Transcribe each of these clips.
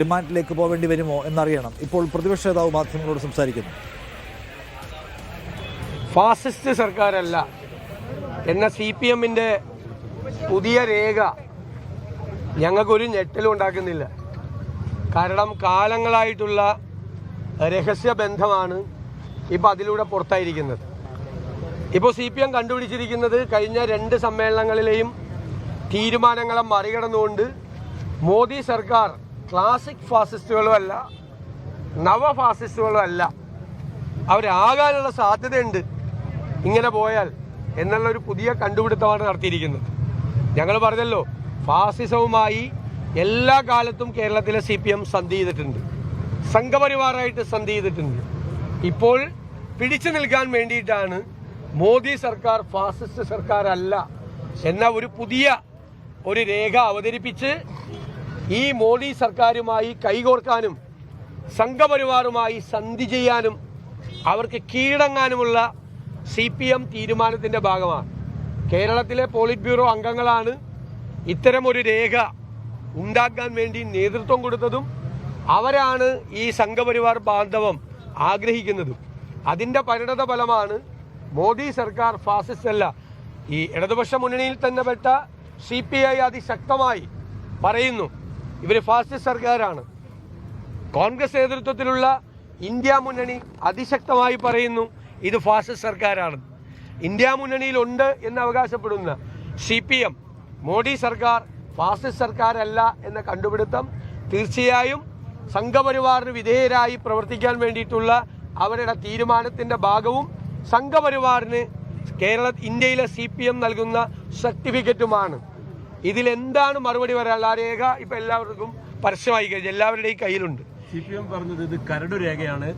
റിമാൻഡിലേക്ക് പോവേണ്ടി വരുമോ എന്നറിയണം. ഇപ്പോൾ പ്രതിപക്ഷ നേതാവ് മാധ്യമങ്ങളോട് സംസാരിക്കുന്നു. ഫാസിസ്റ്റ് സർക്കാരല്ല എന്ന CPM-ന്റെ പുതിയ രേഖ ഞങ്ങൾക്കൊരു ഞെട്ടലും ഉണ്ടാക്കുന്നില്ല. കാരണം കാലങ്ങളായിട്ടുള്ള രഹസ്യ ബന്ധമാണ് ഇപ്പോൾ അതിലൂടെ പുറത്തായിരിക്കുന്നത്. ഇപ്പോൾ CPM കണ്ടുപിടിച്ചിരിക്കുന്നത് കഴിഞ്ഞ 2 സമ്മേളനങ്ങളിലെയും തീരുമാനങ്ങളെ മറികടന്നുകൊണ്ട് മോദി സർക്കാർ ക്ലാസിക് ഫാസിസ്റ്റുകളും അല്ല, നവ ഫാസിസ്റ്റുകളും അല്ല, അവരാകാനുള്ള സാധ്യതയുണ്ട് ഇങ്ങനെ പോയാൽ എന്നുള്ളൊരു പുതിയ കണ്ടുപിടുത്തമാണ് നടത്തിയിരിക്കുന്നത്. ഞങ്ങൾ പറഞ്ഞല്ലോ, ഫാസിസവുമായി എല്ലാ കാലത്തും കേരളത്തിലെ CPM സന്ധി ചെയ്തിട്ടുണ്ട്, സംഘപരിവാറായിട്ട് സന്ധി ചെയ്തിട്ടുണ്ട്. ഇപ്പോൾ പിടിച്ചു നിൽക്കാൻ വേണ്ടിയിട്ടാണ് മോദി സർക്കാർ ഫാസിസ്റ്റ് സർക്കാർ അല്ല എന്ന ഒരു പുതിയ ഒരു രേഖ അവതരിപ്പിച്ച് ഈ മോദി സർക്കാരുമായി കൈകോർക്കാനും സംഘപരിവാറുമായി സന്ധി ചെയ്യാനും അവർക്ക് കീഴടങ്ങാനുമുള്ള CPM തീരുമാനത്തിൻ്റെ ഭാഗമാണ്. കേരളത്തിലെ പോളിറ്റ് ബ്യൂറോ അംഗങ്ങളാണ് ഇത്തരമൊരു രേഖ ഉണ്ടാക്കാൻ വേണ്ടി നേതൃത്വം കൊടുത്തതും അവരാണ് ഈ സംഘപരിവാർ ബാന്ധവം ആഗ്രഹിക്കുന്നതും. അതിൻ്റെ പരിണത ഫലമാണ് മോദി സർക്കാർ ഫാസിസ്റ്റ് അല്ല. ഈ ഇടതുപക്ഷ മുന്നണിയിൽ തന്നെ പെട്ട CPI അതിശക്തമായി പറയുന്നു ഇവർ ഫാസിസ്റ്റ് സർക്കാരാണ്. കോൺഗ്രസ് നേതൃത്വത്തിലുള്ള ഇന്ത്യ മുന്നണി അതിശക്തമായി പറയുന്നു ഇത് ഫാസിസ്റ്റ് സർക്കാരാണ്. ഇന്ത്യ മുന്നണിയിലുണ്ട് എന്ന് അവകാശപ്പെടുന്ന CPM മോദി സർക്കാർ ഫാസിസ്റ്റ് സർക്കാരല്ല എന്ന കണ്ടുപിടുത്തം തീർച്ചയായും സംഘപരിവാറിന് വിധേയരായി പ്രവർത്തിക്കാൻ വേണ്ടിയിട്ടുള്ള അവരുടെ തീരുമാനത്തിൻ്റെ ഭാഗവും സംഘപരിവാറിന് ഇന്ത്യയിലെ CPM നൽകുന്ന സർട്ടിഫിക്കറ്റുമാണ്. ഇതിലെന്താണ് മറുപടി വരാനുള്ള ആ രേഖ ഇപ്പം എല്ലാവർക്കും പരസ്യമായി കഴിഞ്ഞു, എല്ലാവരുടെയും കയ്യിലുണ്ട്. CPM പറഞ്ഞത് ഇത് കരട് രേഖയാണ്,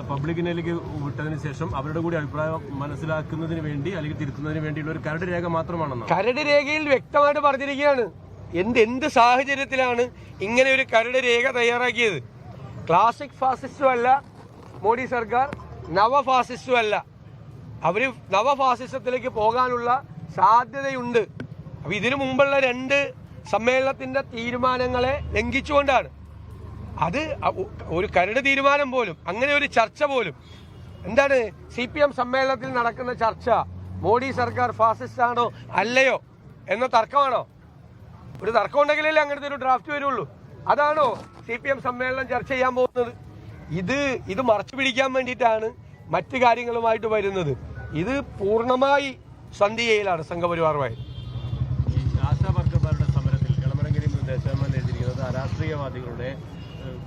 പബ്ലിക്കിലേക്ക് വിട്ടതിന് ശേഷം അവരുടെ കൂടി അഭിപ്രായം മനസ്സിലാക്കുന്നതിന് വേണ്ടി അല്ലെങ്കിൽ തിരുത്തുന്നതിന് വേണ്ടിയുള്ള ഒരു കരട് രേഖ മാത്രമാണെന്ന്. കരട് രേഖയിൽ വ്യക്തമായിട്ട് പറഞ്ഞിരിക്കുകയാണ് എന്ത് സാഹചര്യത്തിലാണ് ഇങ്ങനെ ഒരു കരട് രേഖ തയ്യാറാക്കിയത്. ക്ലാസിക് ഫാസിസ്റ്റും അല്ല മോദി സർക്കാർ, നവ ഫാസിസ്റ്റും അല്ല. അവർ നവ ഫാസിസത്തിലേക്ക് പോകാനുള്ള സാധ്യതയുണ്ട്. അപ്പം ഇതിനു മുമ്പുള്ള 2 സമ്മേളനത്തിൻ്റെ തീരുമാനങ്ങളെ ലംഘിച്ചുകൊണ്ടാണ്. അത് ഒരു കരട് തീരുമാനം പോലും, അങ്ങനെ ഒരു ചർച്ച പോലും, എന്താണ് CPM സമ്മേളനത്തിൽ നടക്കുന്ന ചർച്ച മോദി സർക്കാർ ഫാസിസ്റ്റ് ആണോ അല്ലയോ എന്ന തർക്കമാണോ? ഒരു തർക്കം ഉണ്ടെങ്കിലല്ലേ അങ്ങനത്തെ ഒരു ഡ്രാഫ്റ്റ് വരുള്ളൂ. അതാണോ CPM സമ്മേളനം ചർച്ച ചെയ്യാൻ പോകുന്നത്? ഇത് മറച്ചു പിടിക്കാൻ വേണ്ടിയിട്ടാണ് മറ്റു കാര്യങ്ങളുമായിട്ട് വരുന്നത്. ഇത് പൂർണ്ണമായി സന്ധി ചെയ്യലാണ് സംഘപരിവാറുമായി. ആശാ വർക്കർമാരുടെ സമരത്തിൽ എളമരങ്കരി ദേശാഭിമാനി എഴുതിയിരിക്കുന്നത് അരാഷ്ട്രീയവാദികളുടെ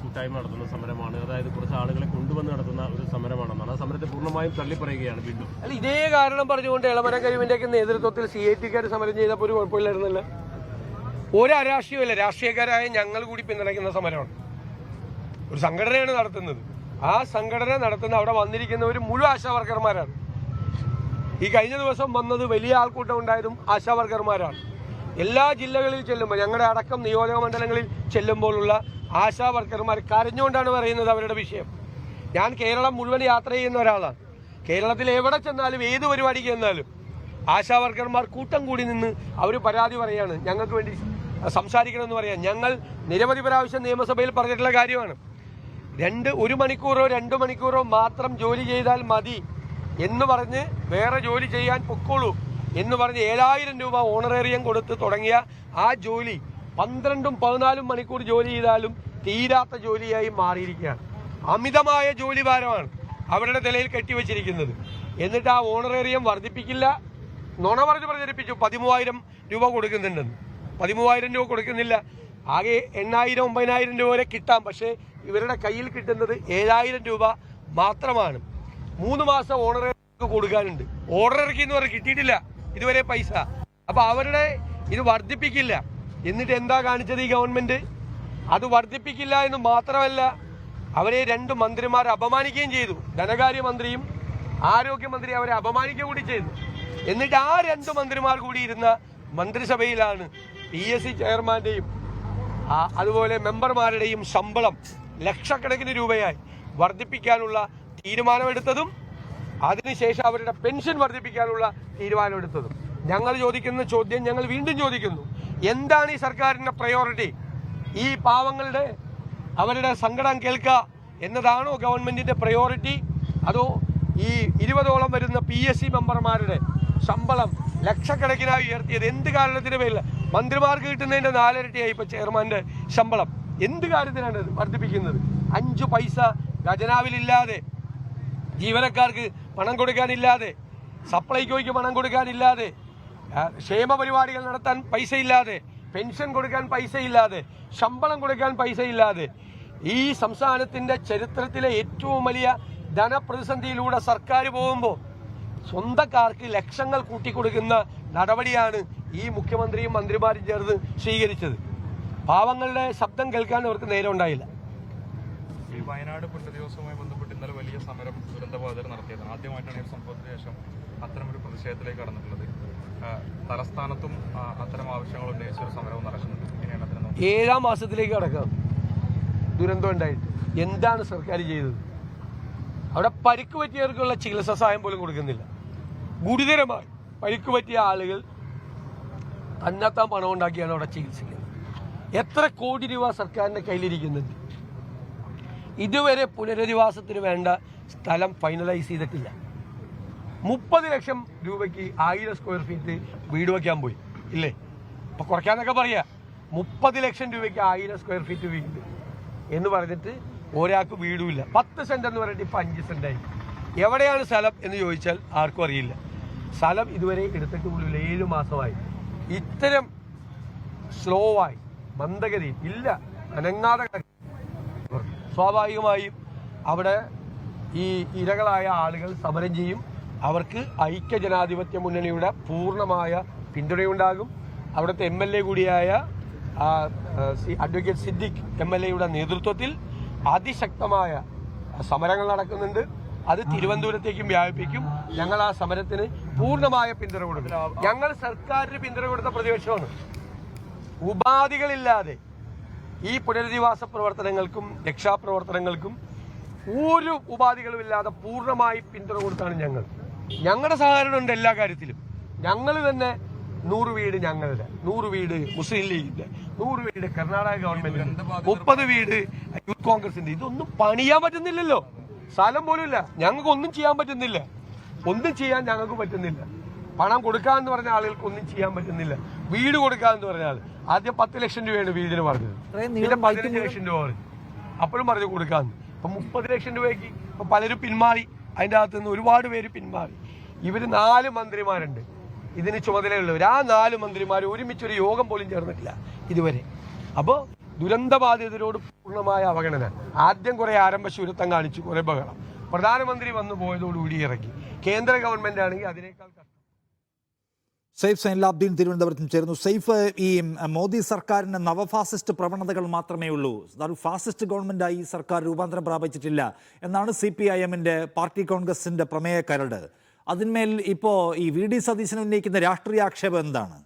കൂട്ടായ്മ നടത്തുന്ന സമരമാണ്, അതായത് കുറച്ച് ആളുകളെ കൊണ്ടുവന്ന് നടത്തുന്ന ഒരു സമരമാണെന്നാണ്. ആ സമരത്തെ പൂർണ്ണമായും തള്ളിപ്പറയുകയാണ് വീണ്ടും. അല്ല, ഇതേ കാരണം പറഞ്ഞുകൊണ്ട് എളമരങ്കരിവിൻ്റെയൊക്കെ നേതൃത്വത്തിൽ CIT-ക്കാർ സമരം ചെയ്തപ്പോൾ ഒരു കുഴപ്പമില്ലായിരുന്നല്ലോ. ഒരു അരാഷ്ട്രീയമല്ല, രാഷ്ട്രീയക്കാരായ ഞങ്ങൾ കൂടി പിന്തുണയ്ക്കുന്ന സമരമാണ്. ഒരു സംഘടനയാണ് നടത്തുന്നത്. ആ സംഘടന നടത്തുന്ന അവിടെ വന്നിരിക്കുന്നവർ മുഴുവൻ ആശാ വർക്കർമാരാണ്. ഈ കഴിഞ്ഞ ദിവസം വന്നത് വലിയ ആൾക്കൂട്ടം ഉണ്ടായതും ആശാ വർക്കർമാരാണ്. എല്ലാ ജില്ലകളിൽ ചെല്ലുമ്പോൾ, ഞങ്ങളുടെ അടക്കം നിയോജക മണ്ഡലങ്ങളിൽ ചെല്ലുമ്പോഴുള്ള ആശാ വർക്കർമാർ കരഞ്ഞുകൊണ്ടാണ് പറയുന്നത് അവരുടെ വിഷയം. ഞാൻ കേരളം മുഴുവൻ യാത്ര ചെയ്യുന്ന ഒരാളാണ്. കേരളത്തിൽ എവിടെ ചെന്നാലും ഏത് പരിപാടിക്ക് ചെന്നാലും ആശാ വർക്കർമാർ കൂട്ടം കൂടി നിന്ന് അവർ പരാതി പറയാണ്, ഞങ്ങൾക്ക് വേണ്ടി സംസാരിക്കണമെന്ന് പറയാം. ഞങ്ങൾ നിരവധി പ്രാവശ്യം നിയമസഭയിൽ പറഞ്ഞിട്ടുള്ള കാര്യമാണ്. 1 മണിക്കൂറോ 2 മണിക്കൂറോ മാത്രം ജോലി ചെയ്താൽ മതി എന്ന് പറഞ്ഞ് വേറെ ജോലി ചെയ്യാൻ പൊക്കോളൂ എന്ന് പറഞ്ഞ് 7000 രൂപ ഓണറേറിയം കൊടുത്ത് തുടങ്ങിയ ആ ജോലി 12-14 മണിക്കൂർ ജോലി ചെയ്താലും തീരാത്ത ജോലിയായി മാറിയിരിക്കുകയാണ്. അമിതമായ ജോലി ഭാരമാണ് അവരുടെ തലയിൽ കെട്ടിവെച്ചിരിക്കുന്നത്. എന്നിട്ട് ആ ഓണറേറിയം വർദ്ധിപ്പിക്കില്ല, നുണ പറഞ്ഞ് പ്രചരിപ്പിച്ചു 13,000 രൂപ കൊടുക്കുന്നുണ്ടെന്ന്. 13,000 രൂപ കൊടുക്കുന്നില്ല, ആകെ 8,000-9,000 രൂപ വരെ കിട്ടാം. പക്ഷേ ഇവരുടെ കയ്യിൽ കിട്ടുന്നത് 7,000 രൂപ മാത്രമാണ്. 3 മാസം ഓണറേറിയം കൊടുക്കാനുണ്ട്. ഓർഡർ ഇറക്കി എന്ന് പറഞ്ഞ് കിട്ടിയിട്ടില്ല ഇതുവരെ പൈസ. അപ്പൊ അവരുടെ ഇത് വർദ്ധിപ്പിക്കില്ല. എന്നിട്ട് എന്താ കാണിച്ചത് ഈ ഗവൺമെന്റ്? അത് വർദ്ധിപ്പിക്കില്ല എന്ന് മാത്രമല്ല, അവരെ 2 മന്ത്രിമാർ അപമാനിക്കുകയും ചെയ്തു. ധനകാര്യമന്ത്രിയും ആരോഗ്യമന്ത്രിയും അവരെ അപമാനിക്കുക കൂടി ചെയ്തു. എന്നിട്ട് ആ 2 മന്ത്രിമാർ കൂടി ഇരുന്ന മന്ത്രിസഭയിലാണ് PSC ചെയർമാന്റെയും അതുപോലെ മെമ്പർമാരുടെയും ശമ്പളം ലക്ഷക്കണക്കിന് രൂപയായി വർദ്ധിപ്പിക്കാനുള്ള തീരുമാനമെടുത്തതും അതിനുശേഷം അവരുടെ പെൻഷൻ വർദ്ധിപ്പിക്കാനുള്ള തീരുമാനമെടുത്തതും. ഞങ്ങൾ ചോദിക്കുന്ന ചോദ്യം ഞങ്ങൾ വീണ്ടും ചോദിക്കുന്നു, എന്താണ് ഈ സർക്കാരിൻ്റെ പ്രയോറിറ്റി? ഈ പാവങ്ങളുടെ അവരുടെ സങ്കടം കേൾക്കുക എന്നതാണോ ഗവൺമെന്റിന്റെ പ്രയോറിറ്റി? അതോ ഈ 20ഓളം വരുന്ന PSC മെമ്പർമാരുടെ ശമ്പളം ലക്ഷക്കണക്കിനായി ഉയർത്തിയത് എന്ത് കാരണത്തിന് പേരില്ല? മന്ത്രിമാർക്ക് കിട്ടുന്നതിന്റെ 4 ഇരട്ടിയായി ഇപ്പൊ ചെയർമാന്റെ ശമ്പളം. എന്ത് കാര്യത്തിനാണ് ഇത് വർദ്ധിപ്പിക്കുന്നത്? 5 പൈസ ഖജനാവിലില്ലാതെ, ജീവനക്കാർക്ക് പണം കൊടുക്കാനില്ലാതെ, സപ്ലൈകോയ്ക്ക് പണം കൊടുക്കാനില്ലാതെ, ക്ഷേമ പരിപാടികൾ നടത്താൻ പൈസയില്ലാതെ, പെൻഷൻ കൊടുക്കാൻ പൈസയില്ലാതെ, ശമ്പളം കൊടുക്കാൻ പൈസയില്ലാതെ, ഈ സംസ്ഥാനത്തിന്റെ ചരിത്രത്തിലെ ഏറ്റവും വലിയ ധനപ്രതിസന്ധിയിലൂടെ സർക്കാർ പോകുമ്പോൾ സ്വന്തക്കാർക്ക് ലക്ഷങ്ങൾ കൂട്ടിക്കൊടുക്കുന്ന നടപടിയാണ് ഈ മുഖ്യമന്ത്രിയും മന്ത്രിമാരും ചേർന്ന് സ്വീകരിച്ചത്. പാവങ്ങളുടെ ശബ്ദം കേൾക്കാൻ അവർക്ക് നേരം ഉണ്ടായില്ല. ഈ വയനാട് പുനരധിവാസവുമായി ബന്ധപ്പെട്ട് ഇന്നലെ വലിയ സമരം ദുരന്തബാധിതർ നടത്തിയത് ആദ്യമായിട്ടാണ് ഈ സംഭവത്തിന് ശേഷം അത്തരമൊരു പ്രതിഷേധത്തിലേക്ക് കടന്നിട്ടുള്ളത്. തലസ്ഥാനത്തും അത്തരം ആവശ്യങ്ങൾ ഉന്നയിച്ച ഒരു സമരവും നടക്കുന്നുണ്ട്. 7-ാം മാസത്തിലേക്ക് കടക്കാം. ദുരന്തം ഉണ്ടായിട്ട് എന്താണ് സർക്കാർ ചെയ്തത്? അവിടെ പരിക്ക് പറ്റിയവർക്കുള്ള ചികിത്സാ സഹായം പോലും കൊടുക്കുന്നില്ല. ഗുരുതരമായി പരിക്ക് പറ്റിയ ആളുകൾ തന്നെത്താൻ പണം ഉണ്ടാക്കിയാണ് അവിടെ ചികിത്സിക്കുന്നത്. എത്ര കോടി രൂപ സർക്കാരിന്റെ കയ്യിലിരിക്കുന്നുണ്ട്? ഇതുവരെ പുനരധിവാസത്തിന് വേണ്ട സ്ഥലം ഫൈനലൈസ് ചെയ്തിട്ടില്ല. 30 ലക്ഷം രൂപയ്ക്ക് 1000 സ്ക്വയർ ഫീറ്റ് വീട് വയ്ക്കാൻ പോയി ഇല്ലേ? അപ്പൊ കുറയ്ക്കാന്നൊക്കെ പറയാ. 30 ലക്ഷം രൂപയ്ക്ക് 1000 സ്ക്വയർ ഫീറ്റ് വീട് എന്ന് പറഞ്ഞിട്ട് ഒരാൾക്ക് വീടുമില്ല. 10 സെന്റ് എന്ന് പറഞ്ഞിട്ട് ഇപ്പൊ 5 സെന്റായി. എവിടെയാണ് സ്ഥലം എന്ന് ചോദിച്ചാൽ ആർക്കും അറിയില്ല. സ്ഥലം ഇതുവരെ എടുത്തിട്ട് പോലും 7 മാസമായി. ഇത്തരം സ്ലോ ആയി മന്ദഗതി ഇല്ല, അനങ്ങാതെ സ്വാഭാവികമായും അവിടെ ഈ ഇരകളായ ആളുകൾ സമരം ചെയ്യും. അവർക്ക് ഐക്യജനാധിപത്യ മുന്നണിയുടെ പൂർണ്ണമായ പിന്തുണയുണ്ടാകും. അവിടുത്തെ MLA കൂടിയായ അഡ്വക്കേറ്റ് സിദ്ദിഖ് MLA നേതൃത്വത്തിൽ അതിശക്തമായ സമരങ്ങൾ നടക്കുന്നുണ്ട്. അത് തിരുവനന്തപുരത്തേക്കും വ്യാപിപ്പിക്കും. ഞങ്ങൾ ആ സമരത്തിന് പൂർണ്ണമായ പിന്തുണ കൊടുക്കും. ഞങ്ങൾ സർക്കാരിന് പിന്തുണ കൊടുത്ത പ്രതിപക്ഷമാണ്. ഉപാധികളില്ലാതെ ഈ പുനരധിവാസ പ്രവർത്തനങ്ങൾക്കും രക്ഷാപ്രവർത്തനങ്ങൾക്കും ഒരു ഉപാധികളുമില്ലാതെ പൂർണ്ണമായി പിന്തുണ കൊടുത്താണ് ഞങ്ങൾ. ഞങ്ങളുടെ സഹകരണമുണ്ട് എല്ലാ കാര്യത്തിലും. ഞങ്ങൾ തന്നെ 100 വീട് ഞങ്ങളുടെ, 100 വീട് മുസ്ലിം ലീഗിന്റെ, 100 വീട് കർണാടക ഗവൺമെന്റിന്റെ, 30 വീട് യൂത്ത് കോൺഗ്രസിന്റെ. ഇതൊന്നും പണിയാൻ പറ്റുന്നില്ലല്ലോ. സ്ഥലം പോലും ഇല്ല. ഞങ്ങൾക്ക് ഒന്നും ചെയ്യാൻ പറ്റുന്നില്ല. ഒന്നും ചെയ്യാൻ ഞങ്ങൾക്ക് പറ്റുന്നില്ല. പണം കൊടുക്കാന്ന് പറഞ്ഞ ആളുകൾക്ക് ഒന്നും ചെയ്യാൻ പറ്റുന്നില്ല. വീട് കൊടുക്കാന്ന് പറഞ്ഞ ആൾ ആദ്യം 10 ലക്ഷം രൂപയാണ് വീടിന് പറഞ്ഞത്. പിന്നെ 15 ലക്ഷം രൂപ പറഞ്ഞു. അപ്പോഴും പറഞ്ഞു കൊടുക്കാന്ന്. ഇപ്പൊ 30 ലക്ഷം രൂപയ്ക്ക് ഇപ്പൊ പലരും പിന്മാറി. അതിന്റെ അകത്ത് നിന്ന് ഒരുപാട് പേര് പിന്മാറി. ഇവര് 4 മന്ത്രിമാരുണ്ട് ഇതിന് ചുമതലയുള്ളവർ. ആ 4 മന്ത്രിമാർ ഒരുമിച്ചൊരു യോഗം പോലും ചേർന്നിട്ടില്ല ഇതുവരെ. അപ്പോൾ ദുരന്തബാധിതരോട് പൂർണ്ണമായ അവഗണന. ആദ്യം കുറെ ആരംഭശൂരത്വം കാണിച്ചു, കുറെ ബഹളം. പ്രധാനമന്ത്രി വന്നു പോയതോടുകൂടി ഇറക്കി. കേന്ദ്ര ഗവൺമെന്റ് ആണെങ്കിൽ അതിനേക്കാൾ കഷ്ടം. സെയ്ഫ് സൈനുലാബ്ദീൻ തിരുവനന്തപുരത്ത് ചേർന്നു. സെയ്ഫ്, ഈ മോദി സർക്കാരിന് നവഫാസിസ്റ്റ് പ്രവണതകൾ മാത്രമേ ഉള്ളൂ, ഫാസിസ്റ്റ് ഗവൺമെന്റായി ഈ സർക്കാർ രൂപാന്തരം പ്രാപിച്ചിട്ടില്ല എന്നാണ് CPIMന്റെ പാർട്ടി കോൺഗ്രസിന്റെ പ്രമേയ കരട്. അതിന്മേൽ ഇപ്പോ ഈ VD സതീശൻ ഉന്നയിക്കുന്ന രാഷ്ട്രീയ ആക്ഷേപം എന്താണ്?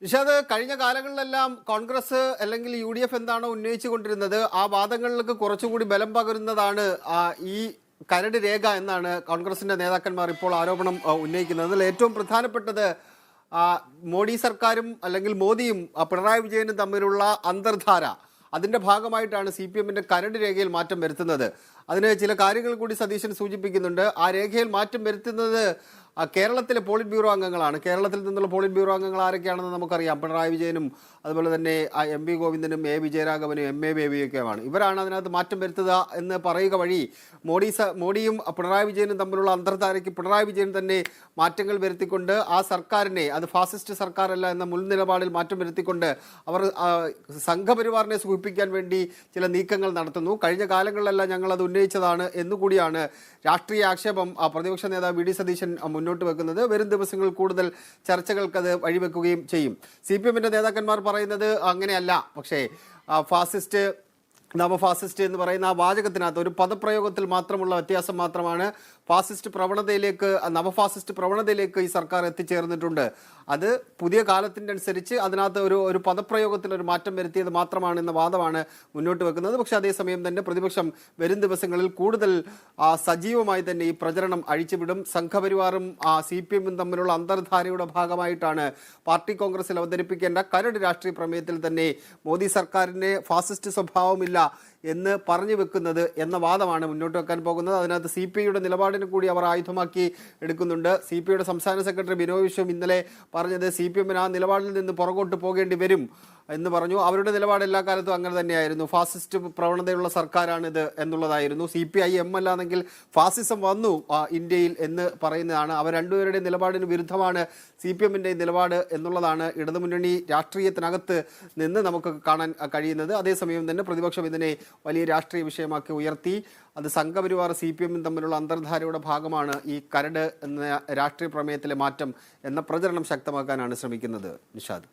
നിഷാദ്, കഴിഞ്ഞ കാലങ്ങളിലെല്ലാം കോൺഗ്രസ് അല്ലെങ്കിൽ UDF എന്താണോ ഉന്നയിച്ചു കൊണ്ടിരുന്നത് ആ വാദങ്ങളിലേക്ക് കുറച്ചുകൂടി ബലം പകരുന്നതാണ് ഈ കരട് രേഖ എന്നാണ് കോൺഗ്രസിന്റെ നേതാക്കന്മാർ ഇപ്പോൾ ആരോപണം ഉന്നയിക്കുന്നത്. അതിൽ ഏറ്റവും പ്രധാനപ്പെട്ടത് മോഡി സർക്കാരും അല്ലെങ്കിൽ മോദിയും പിണറായി വിജയനും തമ്മിലുള്ള അന്തർധാര, അതിന്റെ ഭാഗമായിട്ടാണ് CPMന്റെ കരട് രേഖയിൽ മാറ്റം വരുത്തുന്നത്. അതിന് ചില കാര്യങ്ങൾ കൂടി സതീശൻ സൂചിപ്പിക്കുന്നുണ്ട്. ആ രേഖയിൽ മാറ്റം വരുത്തുന്നത് കേരളത്തിലെ പോളിറ്റ് ബ്യൂറോ അംഗങ്ങളാണ്. കേരളത്തിൽ നിന്നുള്ള പോളിറ്റ് ബ്യൂറോ അംഗങ്ങൾ ആരൊക്കെയാണെന്ന് നമുക്കറിയാം. പിണറായി വിജയനും അതുപോലെ തന്നെ MP ഗോവിന്ദനും A വിജയരാഘവനും MA ബേബിയൊക്കെയാണ്. ഇവരാണ് അതിനകത്ത് മാറ്റം വരുത്തുക എന്ന് പറയുക വഴി മോഡിയും പിണറായി വിജയനും തമ്മിലുള്ള അന്തർധാരയ്ക്ക് പിണറായി വിജയൻ തന്നെ മാറ്റങ്ങൾ വരുത്തിക്കൊണ്ട് ആ സർക്കാരിനെ, അത് ഫാസിസ്റ്റ് സർക്കാരല്ല എന്ന മുൻ നിലപാടിൽ മാറ്റം വരുത്തിക്കൊണ്ട് അവർ സംഘപരിവാറിനെ സൂചിപ്പിക്കാൻ വേണ്ടി ചില നീക്കങ്ങൾ നടത്തുന്നു. കഴിഞ്ഞ കാലങ്ങളിലെല്ലാം ഞങ്ങളത് ഉന്നയിച്ചതാണ് എന്നുകൂടിയാണ് രാഷ്ട്രീയ ആക്ഷേപം പ്രതിപക്ഷ നേതാവ് VD സതീശൻ മുന്നോട്ട് വെക്കുന്നത്. വരും ദിവസങ്ങളിൽ കൂടുതൽ ചർച്ചകൾക്കത് വഴിവെക്കുകയും ചെയ്യും. CPMന്റെ നേതാക്കന്മാർ പറയുന്നത് അങ്ങനെയല്ല. പക്ഷേ ഫാസിസ്റ്റ്, നവഫാസിസ്റ്റ് എന്ന് പറയുന്ന ആ വാചകത്തിനകത്ത് ഒരു പദപ്രയോഗത്തിൽ മാത്രമുള്ള വ്യത്യാസം മാത്രമാണ്. ഫാസിസ്റ്റ് പ്രവണതയിലേക്ക്, നവഫാസിസ്റ്റ് പ്രവണതയിലേക്ക് ഈ സർക്കാർ എത്തിച്ചേർന്നിട്ടുണ്ട്. അത് പുതിയ കാലത്തിൻ്റെ അനുസരിച്ച് അതിനകത്ത് ഒരു പദപ്രയോഗത്തിൽ ഒരു മാറ്റം വരുത്തിയത് മാത്രമാണ് എന്ന വാദമാണ് മുന്നോട്ട് വെക്കുന്നത്. പക്ഷേ അതേസമയം തന്നെ പ്രതിപക്ഷം വരും ദിവസങ്ങളിൽ കൂടുതൽ സജീവമായി തന്നെ ഈ പ്രചരണം അഴിച്ചുവിടും. സംഘപരിവാറും CPM തമ്മിലുള്ള അന്തർധാരയുടെ ഭാഗമായിട്ടാണ് പാർട്ടി കോൺഗ്രസിൽ അവതരിപ്പിക്കേണ്ട കരട് രാഷ്ട്രീയ പ്രമേയത്തിൽ തന്നെ മോദി സർക്കാരിന് ഫാസിസ്റ്റ് സ്വഭാവമില്ല എന്ന് പറഞ്ഞു വെക്കുന്നത് എന്ന വാദമാണ് മുന്നോട്ട് വെക്കാൻ പോകുന്നത്. അതിനകത്ത് CPIയുടെ നിലപാടിനെ കൂടി അവർ ആയുധമാക്കി എടുക്കുന്നുണ്ട്. CPIയുടെ സംസ്ഥാന സെക്രട്ടറി ബിനോയ് വിശ്വം ഇന്നലെ പറഞ്ഞത് CPM ആ നിലപാടിൽ നിന്ന് പുറകോട്ട് പോകേണ്ടി വരും എന്ന് പറഞ്ഞു. അവരുടെ നിലപാട് എല്ലാ കാലത്തും അങ്ങനെ തന്നെയായിരുന്നു. ഫാസിസ്റ്റ് പ്രവണതയുള്ള സർക്കാരാണിത് എന്നുള്ളതായിരുന്നു. CPIM അല്ലാന്നെങ്കിൽ ഫാസിസം വന്നു ഇന്ത്യയിൽ എന്ന് പറയുന്നതാണ്. അവർ രണ്ടുപേരുടെ നിലപാടിന് വിരുദ്ധമാണ് CPMന്റെ നിലപാട് എന്നുള്ളതാണ് ഇടതുമുന്നണി രാഷ്ട്രീയത്തിനകത്ത് നിന്ന് നമുക്ക് കാണാൻ കഴിയുന്നത്. അതേസമയം തന്നെ പ്രതിപക്ഷം ഇതിനെ വലിയ രാഷ്ട്രീയ വിഷയമാക്കി ഉയർത്തി. അത് സംഘപരിവാർ CPM തമ്മിലുള്ള അന്തർധാരയുടെ ഭാഗമാണ് ഈ കരട് എന്ന രാഷ്ട്രീയ പ്രമേയത്തിലെ മാറ്റം എന്ന പ്രചരണം ശക്തമാക്കാനാണ് ശ്രമിക്കുന്നത്. നിഷാദ്.